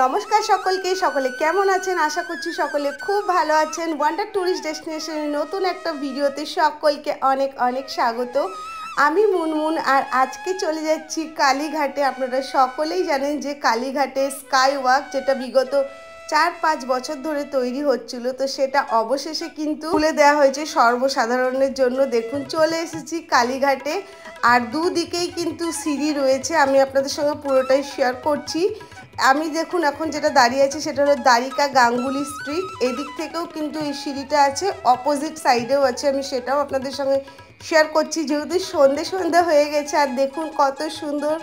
নমস্কার সকলকে, সকলে কেমন আছেন? আশা করছি সকলে খুব ভালো আছেন। ওয়ান্ডার ট্যুরিস্ট ডেস্টিনেশনের নতুন একটা ভিডিওতে সকলকে অনেক অনেক স্বাগত। আমি মুনমুন, আর আজকে চলে যাচ্ছি কালীঘাটে। আপনারা সকলেই জানেন যে কালীঘাটে স্কাই ওয়াক, যেটা বিগত 4-5 বছর ধরে তৈরি হচ্ছিল, তো সেটা অবশেষে কিন্তু খুলে দেওয়া হয়েছে সর্বসাধারণের জন্য। দেখুন, চলে এসেছি কালীঘাটে, আর দুদিকেই কিন্তু সিঁড়ি রয়েছে। আমি আপনাদের সঙ্গে পুরোটাই শেয়ার করছি। আমি দেখুন এখন যেটা দাঁড়িয়ে আছি সেটা হলো দ্বারিকা গাঙ্গুলি স্ট্রিট। এদিক থেকেও কিন্তু এই সিঁড়িটা আছে, অপোজিট সাইডেও আছে, আমি সেটাও আপনাদের সঙ্গে শেয়ার করছি। যেহেতু সন্ধে সন্ধে হয়ে গেছে, আর দেখুন কত সুন্দর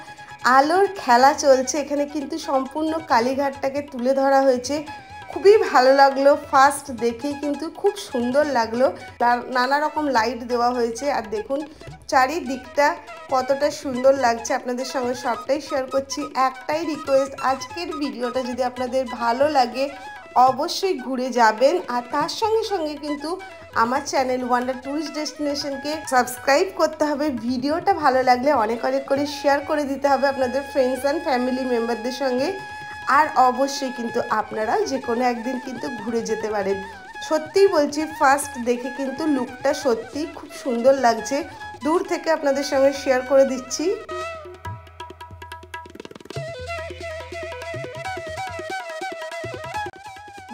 আলোর খেলা চলছে এখানে, কিন্তু সম্পূর্ণ কালীঘাটটাকে তুলে ধরা হয়েছে। খুবই ভালো লাগলো, ফার্স্ট দেখেই কিন্তু খুব সুন্দর লাগলো। নানা রকম লাইট দেওয়া হয়েছে, আর দেখুন চারিদিকটা কতটা সুন্দর লাগছে। আপনাদের সঙ্গে সবটাই শেয়ার করছি। একটাই রিকোয়েস্ট, আজকের ভিডিওটা যদি আপনাদের ভালো লাগে অবশ্যই ঘুরে যাবেন, আর তার সঙ্গে সঙ্গে কিন্তু আমার চ্যানেল ওয়ান্ডার ট্যুরিস্ট ডেস্টিনেশনকে সাবস্ক্রাইব করতে হবে। ভিডিওটা ভালো লাগলে অনেক অনেক করে শেয়ার করে দিতে হবে আপনাদের ফ্রেন্ডস অ্যান্ড ফ্যামিলি মেম্বারদের সঙ্গে। আর অবশ্যই কিন্তু আপনারা যে কোনো একদিন কিন্তু ঘুরে যেতে পারেন। সত্যিই বলছি, ফার্স্ট দেখে কিন্তু লুকটা সত্যিই খুব সুন্দর লাগছে। দূর থেকে আপনাদের সঙ্গে শেয়ার করে দিচ্ছি।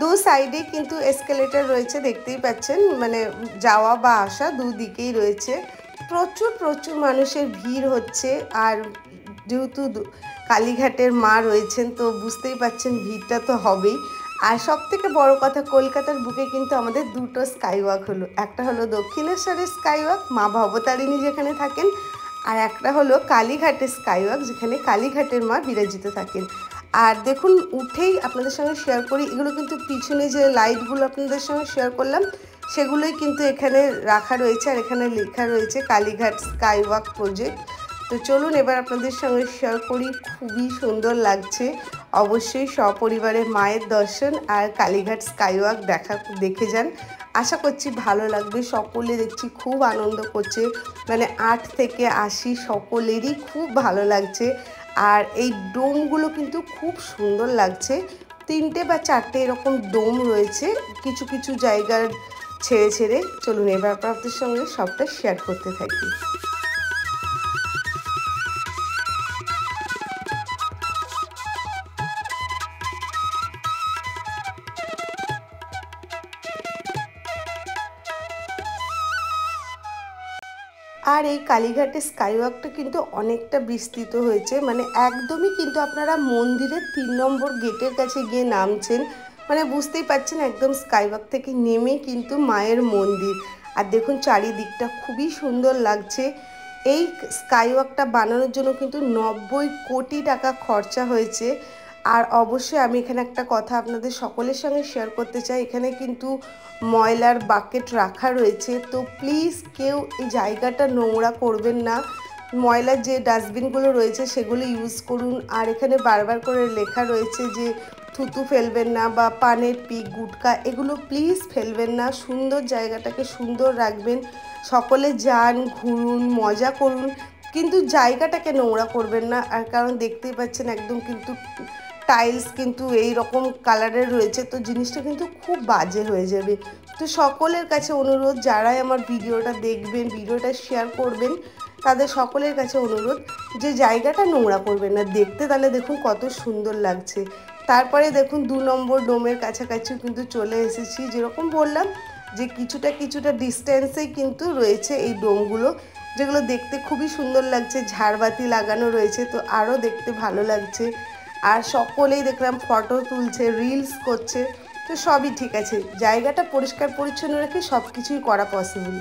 দু সাইডে কিন্তু এসকেলেটর রয়েছে, দেখতেই পাচ্ছেন, মানে যাওয়া বা আসা দুদিকেই রয়েছে। প্রচুর প্রচুর মানুষের ভিড় হচ্ছে, আর যেহেতু কালীঘাটের মা রয়েছেন তো বুঝতেই পাচ্ছেন ভিড়টা তো হবেই। আর সব থেকে বড় কথা, কলকাতার বুকে কিন্তু আমাদের দুটো স্কাইওয়াক হলো। একটা হলো দক্ষিণেশ্বরের স্কাইওয়াক, মা ভবতারিণী যেখানে থাকেন, আর একটা হলো কালীঘাটের স্কাইওয়াক, যেখানে কালীঘাটের মা বিরাজিত থাকেন। আর দেখুন, উঠেই আপনাদের সঙ্গে শেয়ার করি, এগুলো কিন্তু পিছনে যে লাইটগুলো আপনাদের সঙ্গে শেয়ার করলাম সেগুলোই কিন্তু এখানে রাখা রয়েছে, আর এখানে লেখা রয়েছে কালীঘাট স্কাইওয়াক প্রজেক্ট। তো চলুন এবার আপনাদের সঙ্গে শেয়ার করি। খুবই সুন্দর লাগছে। অবশ্যই সপরিবারে মায়ের দর্শন আর কালীঘাট স্কাইওয়াক দেখে যান। আশা করছি ভালো লাগবে। সকলে দেখছি খুব আনন্দ করছে, মানে 8 থেকে 80 সকলেরই খুব ভালো লাগছে। আর এই ডোমগুলো কিন্তু খুব সুন্দর লাগছে। 3টে বা 4টে এরকম ডোম রয়েছে কিছু কিছু জায়গার ছেড়ে ছেড়ে। চলুন এবার আপনাদের সঙ্গে সবটা শেয়ার করতে থাকি। আর এই কালীঘাটের স্কাইওয়াকটা কিন্তু অনেকটা বিস্তৃত হয়েছে, মানে একদমই কিন্তু আপনারা মন্দিরের 3 নম্বর গেটের কাছে গিয়ে নামছেন, মানে বুঝতেই পারছেন একদম স্কাইওয়াক থেকে নেমে কিন্তু মায়ের মন্দির। আর দেখুন চারিদিকটা খুবই সুন্দর লাগছে। এই স্কাইওয়াকটা বানানোর জন্য কিন্তু 90 কোটি টাকা খরচা হয়েছে। আর অবশ্যই আমি এখানে একটা কথা আপনাদের সকলের সঙ্গে শেয়ার করতে চাই। এখানে কিন্তু ময়লার বাকেট রাখা রয়েছে, তো প্লিজ কেউ এই জায়গাটা নোংরা করবেন না। ময়লার যে ডাস্টবিনগুলো রয়েছে সেগুলো ইউজ করুন। আর এখানে বারবার করে লেখা রয়েছে যে থুতু ফেলবেন না, বা পানের পিক, গুটকা, এগুলো প্লিজ ফেলবেন না। সুন্দর জায়গাটাকে সুন্দর রাখবেন। সকলে যান, ঘুরুন, মজা করুন, কিন্তু জায়গাটাকে নোংরা করবেন না। আর কারণ দেখতেই পাচ্ছেন একদম কিন্তু টাইলস কিন্তু এই রকম কালারের রয়েছে, তো জিনিসটা কিন্তু খুব বাজে হয়ে যাবে। তো সকলের কাছে অনুরোধ, যারাই আমার ভিডিওটা দেখবেন, ভিডিওটা শেয়ার করবেন, তাদের সকলের কাছে অনুরোধ যে জায়গাটা নোংরা করবেন না। দেখতে তাহলে দেখুন কত সুন্দর লাগছে। তারপরে দেখুন 2 নম্বর ডোমের কাছাকাছিও কিন্তু চলে এসেছি। যেরকম বললাম যে কিছুটা কিছুটা ডিস্টেন্সেই কিন্তু রয়েছে এই ডোমগুলো, যেগুলো দেখতে খুবই সুন্দর লাগছে। ঝাড়বাতি লাগানো রয়েছে, তো আরও দেখতে ভালো লাগছে। আর সকলেই দেখলাম ফটো তুলছে, রিলস করছে, তো সবই ঠিক আছে। জায়গাটা পরিষ্কার পরিচ্ছন্ন রেখে সব কিছুই করা পসিবল।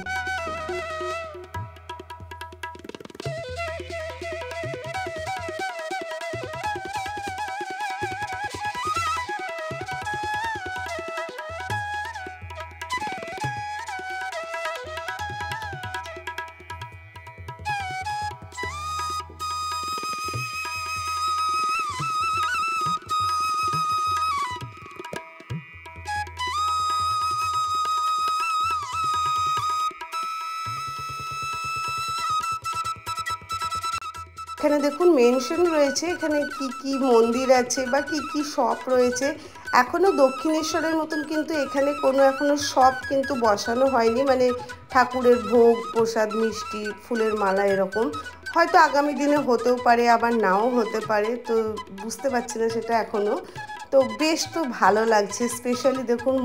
এখানে দেখুন মেনশন রয়েছে এখানে কি কি মন্দির আছে বা কি কি শপ রয়েছে। এখনও দক্ষিণেশ্বরের মতন কিন্তু এখানে কোনো এখনও শপ কিন্তু বসানো হয়নি, মানে ঠাকুরের ভোগ প্রসাদ মিষ্টি ফুলের মালা এরকম। হয়তো আগামী দিনে হতেও পারে আবার নাও হতে পারে, তো বুঝতে পারছি না সেটা এখনও। তো বেশ তো ভালো লাগছে। স্পেশালি দেখুন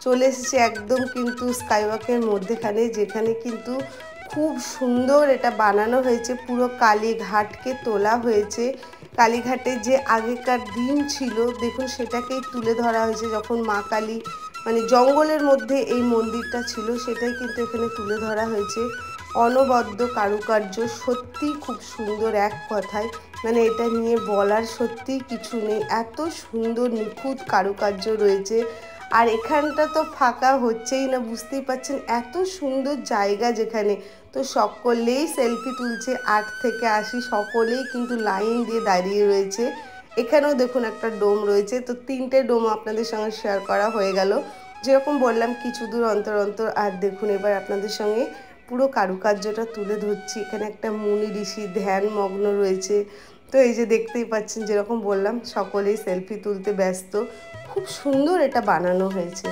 চলে এসেছে একদম কিন্তু স্কাইওয়াকের মধ্যেখানে, যেখানে কিন্তু খুব সুন্দর এটা বানানো হয়েছে। পুরো কালীঘাটকে তোলা হয়েছে। কালীঘাটে যে আগেকার দিন ছিল দেখুন সেটাকেই তুলে ধরা হয়েছে, যখন মা কালী মানে জঙ্গলের মধ্যে এই মন্দিরটা ছিল সেটাই কিন্তু এখানে তুলে ধরা হয়েছে। অনবদ্য কারুকার্য, সত্যি খুব সুন্দর এক কথায়, মানে এটা নিয়ে বলার সত্যিই কিছু নেই। এত সুন্দর নিখুঁত কারুকার্য রয়েছে। আর এখানটা তো ফাঁকা হচ্ছেই না, বুঝতেই পারছেন এত সুন্দর জায়গা যেখানে। তো সকলেই সেলফি তুলছে, 8 থেকে 80 সকলেই কিন্তু লাইন দিয়ে দাঁড়িয়ে রয়েছে। এখানেও দেখুন একটা ডোম রয়েছে। তো 3টে ডোম আপনাদের সঙ্গে শেয়ার করা হয়ে গেল, যেরকম বললাম কিছু দূর অন্তর অন্তর। আর দেখুন এবার আপনাদের সঙ্গে পুরো কারুকার্যটা তুলে ধরছি। এখানে একটা মুনি ঋষি ধ্যান মগ্ন রয়েছে। তো এই যে দেখতেই পাচ্ছেন, যেরকম বললাম সকলেই সেলফি তুলতে ব্যস্ত। খুব সুন্দর এটা বানানো হয়েছে।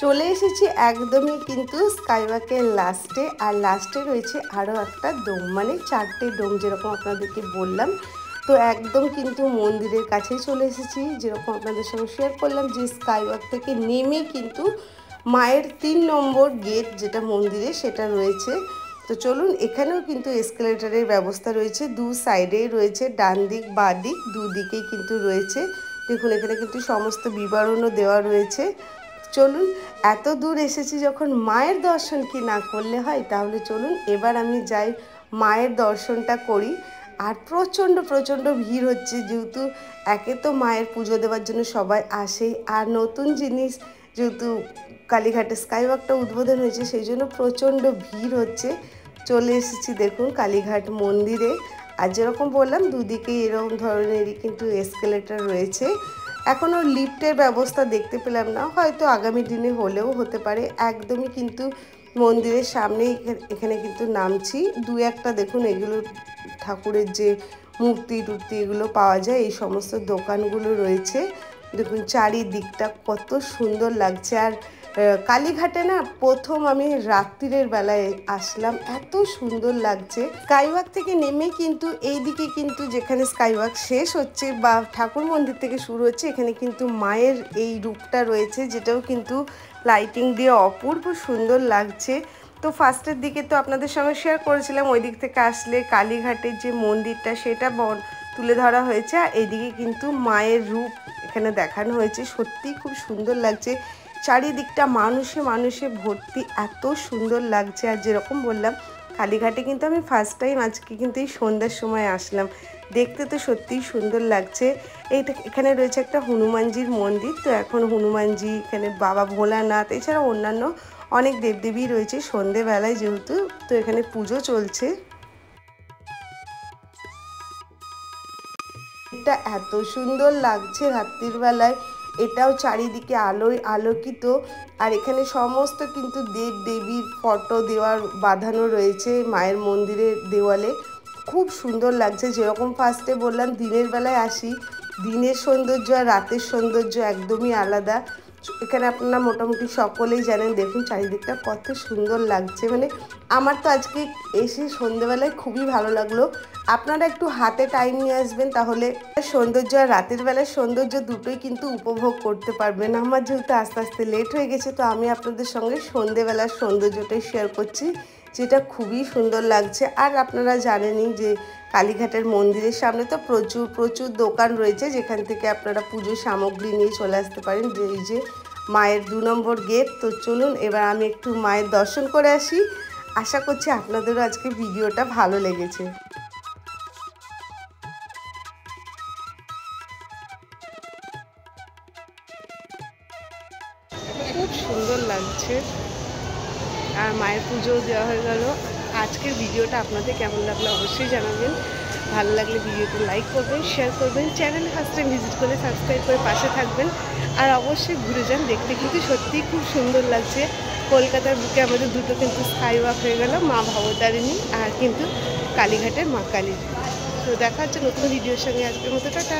চলে এসেছি একদমই কিন্তু স্কাইওয়াকের লাস্টে। আর লাস্টে রয়েছে আরও একটা ডোম, মানে 4টে ডোম যেরকম আপনাদেরকে বললাম। তো একদম কিন্তু মন্দিরের কাছেই চলে এসেছি, যেরকম আপনাদের সঙ্গে শেয়ার করলাম যে স্কাইওয়াক থেকে নেমে কিন্তু মায়ের 3 নম্বর গেট যেটা মন্দিরে সেটা রয়েছে। তো চলুন, এখানেও কিন্তু এসকেলেটারের ব্যবস্থা রয়েছে, দু সাইডেই রয়েছে, ডান দিক বাঁ দিক দুদিকেই কিন্তু রয়েছে। দেখুন এখানে কিন্তু সমস্ত বিবরণও দেওয়া রয়েছে। চলুন, এত দূর এসেছি যখন মায়ের দর্শন কি না করলে হয়, তাহলে চলুন এবার আমি যাই মায়ের দর্শনটা করি। আর প্রচণ্ড প্রচণ্ড ভিড় হচ্ছে, যেহেতু একে তো মায়ের পুজো দেওয়ার জন্য সবাই আসে, আর নতুন জিনিস যেহেতু কালীঘাটে স্কাইওয়াকটা উদ্বোধন হয়েছে সেই জন্য প্রচণ্ড ভিড় হচ্ছে। চলে এসেছি দেখুন কালীঘাট মন্দিরে। আর যেরকম বললাম দুদিকেই এরকম ধরনেরই কিন্তু এসকেলেটর রয়েছে। এখনও লিফটের ব্যবস্থা দেখতে পেলাম না, হয়তো আগামী দিনে হলেও হতে পারে। একদমই কিন্তু মন্দিরের সামনেই এখানে কিন্তু নামছি। দু একটা দেখুন এগুলো ঠাকুরের যে মূর্তি টুর্তি এগুলো পাওয়া যায়, এই সমস্ত দোকানগুলো রয়েছে। দেখুন চারিদিকটা কত সুন্দর লাগছে। আর কালীঘাটে না প্রথম আমি রাত্রিরের বেলায় আসলাম, এত সুন্দর লাগছে। স্কাইওয়াক থেকে নেমে কিন্তু এইদিকে কিন্তু যেখানে স্কাইওয়াক শেষ হচ্ছে বা ঠাকুর মন্দির থেকে শুরু হচ্ছে, এখানে কিন্তু মায়ের এই রূপটা রয়েছে, যেটাও কিন্তু লাইটিং দিয়ে অপূর্ব সুন্দর লাগছে। তো ফার্স্টের দিকে তো আপনাদের সঙ্গে শেয়ার করেছিলাম ওই দিক থেকে আসলে কালীঘাটের যে মন্দিরটা সেটা তুলে ধরা হয়েছে, আর এদিকে কিন্তু মায়ের রূপ এখানে দেখানো হয়েছে। সত্যিই খুব সুন্দর লাগছে, চারিদিকটা মানুষে মানুষে ভর্তি, এত সুন্দর লাগছে। আর যেরকম বললাম কালীঘাটে কিন্তু আমি ফার্স্ট টাইম আজকে কিন্তু এই সন্ধ্যার সময় আসলাম, দেখতে তো সত্যিই সুন্দর লাগছে। এখানে রয়েছে একটা হনুমানজির মন্দির, তো এখন হনুমানজি, এখানে বাবা ভোলানাথ, এছাড়া অন্যান্য অনেক দেবদেবী রয়েছে। সন্ধেবেলায় যেহেতু, তো এখানে পুজো চলছে। এটা এত সুন্দর লাগছে রাত্রির বেলায়, এটাও চারিদিকে আলোয় আলোকিত। আর এখানে সমস্ত কিন্তু দেব দেবীর ফটো দেওয়ার বাঁধানো রয়েছে মায়ের মন্দিরের দেওয়ালে, খুব সুন্দর লাগছে। যেরকম ফার্স্টে বললাম দিনের বেলায় আসি, দিনের সৌন্দর্য আর রাতের সৌন্দর্য একদমই আলাদা। এখানে আপনারা মোটামুটি সকলেই জানেন, দেখুন চারিদিকটা কত সুন্দর লাগছে। মানে আমার তো আজকে এসে সন্ধ্যেবেলায় খুবই ভালো লাগলো। আপনারা একটু হাতে টাইম নিয়ে আসবেন, তাহলে সৌন্দর্য আর রাতের বেলার সৌন্দর্য দুটোই কিন্তু উপভোগ করতে পারবেন। আমার যেহেতু আস্তে আস্তে লেট হয়ে গেছে, তো আমি আপনাদের সঙ্গে সন্ধ্যেবেলার সৌন্দর্যটাই শেয়ার করছি, যেটা খুবই সুন্দর লাগছে। আর আপনারা জানেনই যে কালীঘাটের মন্দিরের সামনে তো প্রচুর প্রচুর দোকান রয়েছে, যেখান থেকে আপনারা পুজোর সামগ্রী নিয়ে চলে আসতে পারেন। যে এই যে মায়ের 2 নম্বর গেট। তো চলুন এবার আমি একটু মায়ের দর্শন করে আসি। আশা করছি আপনাদেরও আজকে ভিডিওটা ভালো লেগেছে। খুব সুন্দর লাগছে, আর মায়ের পুজোও দেওয়া হয়ে গেল। আজকের ভিডিওটা আপনাদের কেমন লাগলো অবশ্যই জানাবেন। ভালো লাগলে ভিডিওটি লাইক করবেন, শেয়ার করবেন, চ্যানেলে ফার্স্ট টাইম ভিজিট করে সাবস্ক্রাইব করে পাশে থাকবেন। আর অবশ্যই ঘুরে যান, দেখতে কিন্তু সত্যিই খুব সুন্দর লাগছে। কলকাতার বুকে আমাদের দুটো কিন্তু স্কাই ওয়াক হয়ে গেল, মা ভবতারিণী আর কিন্তু কালীঘাটের মা কালী। তো দেখা হচ্ছে নতুন ভিডিওর সঙ্গে, আজকের মতো টাটা।